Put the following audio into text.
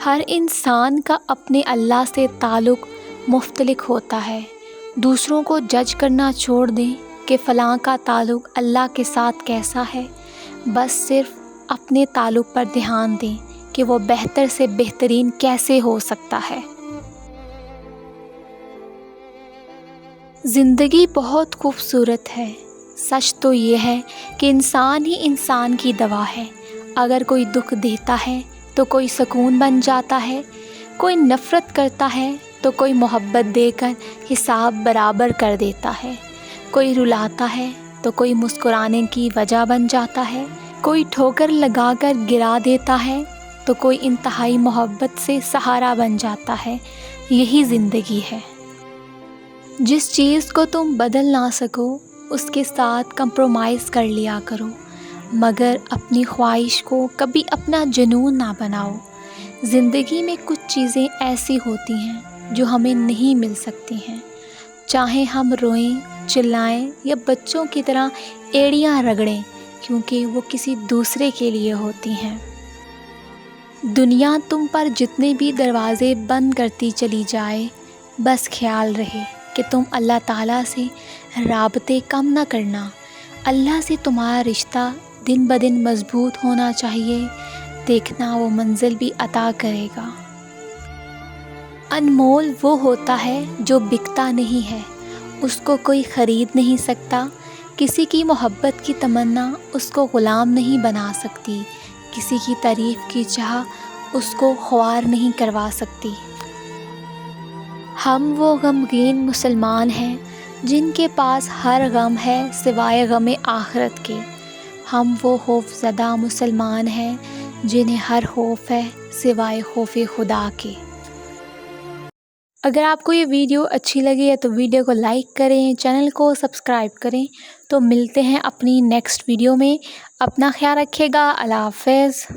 ہر انسان کا اپنے اللہ سے تعلق مختلف ہوتا ہے۔ دوسروں کو جج کرنا چھوڑ دیں کہ فلاں کا تعلق اللہ کے ساتھ کیسا ہے، بس صرف اپنے تعلق پر دھیان دیں کہ وہ بہتر سے بہترین کیسے ہو سکتا ہے۔ زندگی بہت خوبصورت ہے۔ سچ تو یہ ہے کہ انسان ہی انسان کی دوا ہے۔ اگر کوئی دکھ دیتا ہے تو کوئی سکون بن جاتا ہے، کوئی نفرت کرتا ہے تو کوئی محبت دے کر حساب برابر کر دیتا ہے، کوئی رلاتا ہے تو کوئی مسکرانے کی وجہ بن جاتا ہے، کوئی ٹھوکر لگا کر گرا دیتا ہے تو کوئی انتہائی محبت سے سہارا بن جاتا ہے۔ یہی زندگی ہے۔ جس چیز کو تم بدل نہ سکو اس کے ساتھ کمپرومائز کر لیا کرو، مگر اپنی خواہش کو کبھی اپنا جنون نہ بناؤ۔ زندگی میں کچھ چیزیں ایسی ہوتی ہیں جو ہمیں نہیں مل سکتی ہیں، چاہے ہم روئیں، چلائیں یا بچوں کی طرح ایڑیاں رگڑیں، کیونکہ وہ کسی دوسرے کے لیے ہوتی ہیں۔ دنیا تم پر جتنے بھی دروازے بند کرتی چلی جائے، بس خیال رہے کہ تم اللہ تعالیٰ سے رابطے کم نہ کرنا۔ اللہ سے تمہارا رشتہ دن بدن مضبوط ہونا چاہیے، دیکھنا وہ منزل بھی عطا کرے گا۔ انمول وہ ہوتا ہے جو بکتا نہیں ہے، اس کو کوئی خرید نہیں سکتا۔ کسی کی محبت کی تمنا اس کو غلام نہیں بنا سکتی، کسی کی تعریف کی چاہ اس کو خوار نہیں کروا سکتی۔ ہم وہ غمگین مسلمان ہیں جن کے پاس ہر غم ہے سوائے غم آخرت کے۔ ہم وہ خوف زدہ مسلمان ہیں جنہیں ہر خوف ہے سوائے خوف خدا کے۔ اگر آپ کو یہ ویڈیو اچھی لگی ہے تو ویڈیو کو لائک کریں، چینل کو سبسکرائب کریں۔ تو ملتے ہیں اپنی نیکسٹ ویڈیو میں۔ اپنا خیال رکھیے گا۔ اللہ حافظ۔